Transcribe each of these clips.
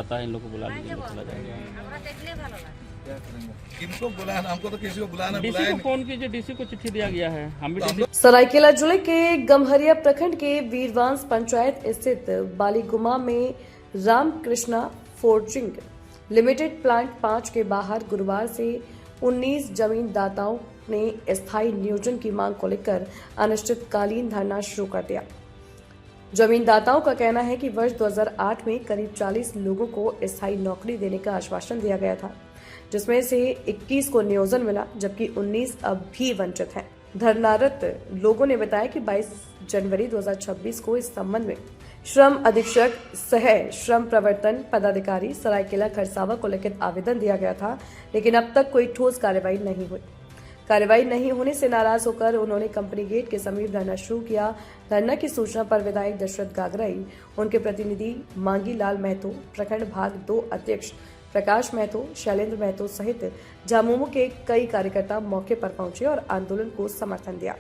रहता है, इन लोग को बुला लीजिए, चला जाएगा। किनको बुलाना, हमको तो किसी को बुलाना डीसी को फोन कीजिए, डीसी को चिट्ठी दिया गया है, हम भी डीसी। सरायकेला जिले के गम्हरिया प्रखंड के वीरवांस पंचायत स्थित बालीगुमा में रामकृष्णा फोर्जिंग लिमिटेड प्लांट 5 के बाहर गुरुवार से 19 जमीन दाताओं ने स्थायी नियोजन की मांग को लेकर अनिश्चितकालीन धरना शुरू कर दिया। जमींदाताओं का कहना है कि वर्ष 2008 में करीब 40 लोगों को स्थायी नौकरी देने का आश्वासन दिया गया था, जिसमें से 21 को नियोजन मिला, जबकि 19 अब भी वंचित हैं। धरनारत लोगों ने बताया कि 22 जनवरी 2026 को इस संबंध में श्रम अधीक्षक सह श्रम प्रवर्तन पदाधिकारी सरायकेला खरसावा को लिखित आवेदन दिया गया था, लेकिन अब तक कोई ठोस कार्रवाई नहीं हुई। कार्रवाई नहीं होने से नाराज होकर उन्होंने कंपनी गेट के समीप धरना शुरू किया। धरना की सूचना पर विधायक दशरथ गागराई, उनके प्रतिनिधि मांगी लाल महतो, प्रखंड भाग 2 अध्यक्ष प्रकाश महतो, शैलेंद्र महतो सहित झामुमो के कई कार्यकर्ता मौके पर पहुंचे और आंदोलन को समर्थन दिया।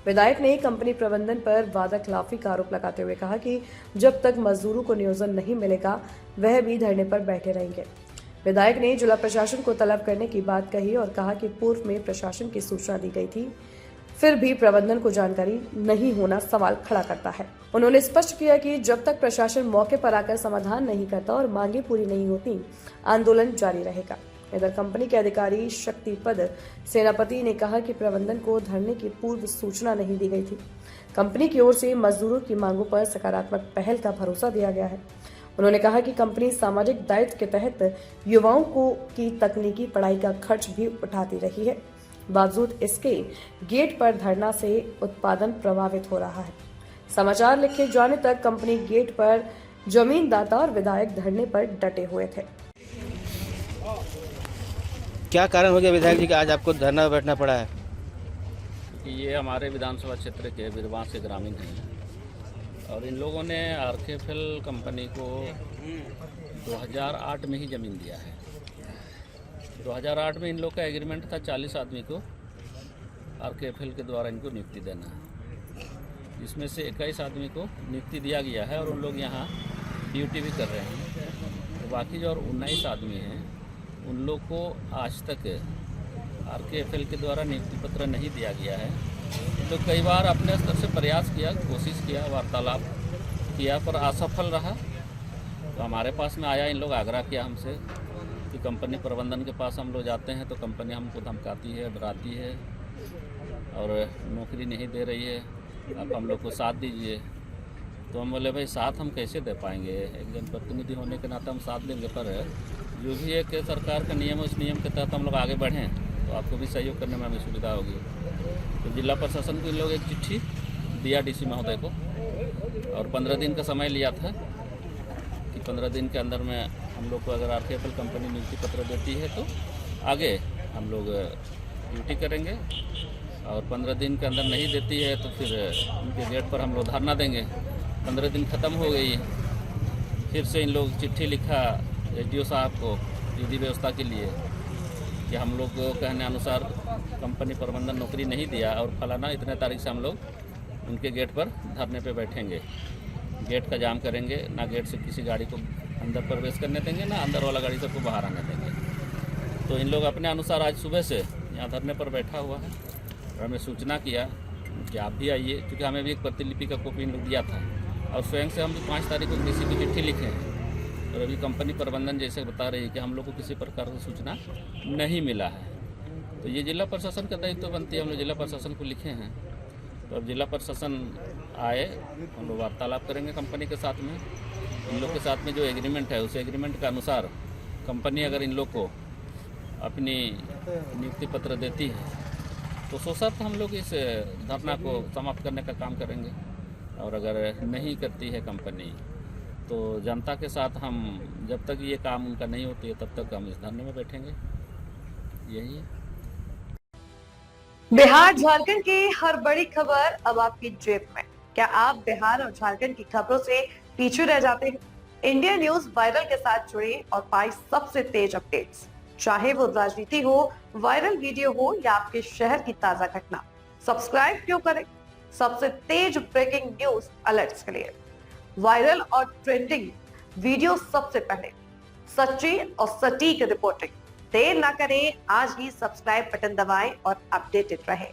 विधायक ने कंपनी प्रबंधन पर वादा खिलाफी का आरोप लगाते हुए कहा कि जब तक मजदूरों को नियोजन नहीं मिलेगा वह भी धरने पर बैठे रहेंगे। विधायक ने जिला प्रशासन को तलब करने की बात कही और कहा कि पूर्व में प्रशासन की सूचना दी गई थी, फिर भी प्रबंधन को जानकारी नहीं होना सवाल खड़ा करता है। उन्होंने स्पष्ट किया कि जब तक प्रशासन मौके पर आकर समाधान नहीं करता और मांगे पूरी नहीं होती, आंदोलन जारी रहेगा। इधर कंपनी के अधिकारी शक्तिपद सेनापति ने कहा कि प्रबंधन को धरने की पूर्व सूचना नहीं दी गई थी। कंपनी की ओर से मजदूरों की मांगों पर सकारात्मक पहल का भरोसा दिया गया है। उन्होंने कहा कि कंपनी सामाजिक दायित्व के तहत युवाओं को की तकनीकी पढ़ाई का खर्च भी उठाती रही है। बावजूद इसके गेट पर धरना से उत्पादन प्रभावित हो रहा है। समाचार लिखे जाने तक कंपनी गेट पर जमींदाता और विधायक धरने पर डटे हुए थे। क्या कारण हो गया विधायक जी कि आज आपको धरना बैठना पड़ा है? ये हमारे विधानसभा क्षेत्र के वीरवांस के ग्रामीण हैं और इन लोगों ने आरकेएफएल कंपनी को 2008 में ही ज़मीन दिया है। 2008 में इन लोग का एग्रीमेंट था 40 आदमी को आरकेएफएल के द्वारा इनको नियुक्ति देना, जिसमें से 21 आदमी को नियुक्ति दिया गया है और उन लोग यहाँ ड्यूटी भी कर रहे हैं। तो बाकी जो और 19 आदमी हैं उन लोग को आज तक आरकेएफएल के द्वारा नियुक्ति पत्र नहीं दिया गया है। तो कई बार अपने स्तर से प्रयास किया, कोशिश किया, वार्तालाप किया, पर असफल रहा। तो हमारे पास में आया, इन लोग आग्रह किया हमसे कि कंपनी प्रबंधन के पास हम लोग जाते हैं तो कंपनी हमको धमकाती है, डराती है और नौकरी नहीं दे रही है, आप हम लोग को साथ दीजिए। तो हम बोले भाई साथ हम कैसे दे पाएंगे, एक जनप्रतिनिधि होने के नाते हम साथ देंगे, पर जो भी एक सरकार का नियम है उस नियम के तहत हम लोग आगे बढ़ें तो आपको भी सहयोग करने में हमें सुविधा होगी। तो जिला प्रशासन को इन लोग एक चिट्ठी दिया डीसी महोदय को और 15 दिन का समय लिया था कि 15 दिन के अंदर में हम लोग को अगर आरकेएफएल कंपनी नियुक्ति पत्र देती है तो आगे हम लोग ड्यूटी करेंगे और 15 दिन के अंदर नहीं देती है तो फिर उनके गेट पर हम लोग धरना देंगे। 15 दिन ख़त्म हो गई, फिर से इन लोग चिट्ठी लिखा एसडीओ साहब को विधि व्यवस्था के लिए कि हम लोग को कहने अनुसार कंपनी प्रबंधन नौकरी नहीं दिया और फलाना इतने तारीख से हम लोग उनके गेट पर धरने पे बैठेंगे, गेट का जाम करेंगे, ना गेट से किसी गाड़ी को अंदर प्रवेश करने देंगे, ना अंदर वाला गाड़ी सबको बाहर आने देंगे। तो इन लोग अपने अनुसार आज सुबह से यहाँ धरने पर बैठा हुआ है और हमें सूचना किया कि आप भी आइए, क्योंकि हमें भी एक प्रतिलिपि का कॉपी इन लोग दिया था और स्वयं से हम भी 5 तारीख को किसी की चिट्ठी लिखे हैं और अभी कंपनी प्रबंधन जैसे बता रही है कि हम लोग को किसी प्रकार की सूचना नहीं मिला है। तो ये जिला प्रशासन का दायित्व बनती है, हम लोग जिला प्रशासन को लिखे हैं। तो अब जिला प्रशासन आए, हम लोग वार्तालाप करेंगे कंपनी के साथ में। इन लोग के साथ में जो एग्रीमेंट है उस एग्रीमेंट के अनुसार कंपनी अगर इन लोग को अपनी नियुक्ति पत्र देती है तो सोचते हम लोग इस धरना को समाप्त करने का काम करेंगे और अगर नहीं करती है कंपनी तो जनता के साथ हम जब तक ये काम उनका नहीं होती है तब तक हम इस धरने में बैठेंगे। यही है। बिहार झारखंड की हर बड़ी खबर अब आपकी जेब में। क्या आप बिहार और झारखंड की खबरों से पीछे रह जाते हैं? इंडिया न्यूज वायरल के साथ जुड़े और पाएं सबसे तेज अपडेट्स, चाहे वो राजनीति हो, वायरल वीडियो हो या आपके शहर की ताजा घटना। सब्सक्राइब क्यों करें? सबसे तेज ब्रेकिंग न्यूज अलर्ट्स के लिए, वायरल और ट्रेंडिंग वीडियो सबसे पहले सच्ची और सटीक रिपोर्टिंग। देर ना करें, आज ही सब्सक्राइब बटन दबाएं और अपडेटेड रहें।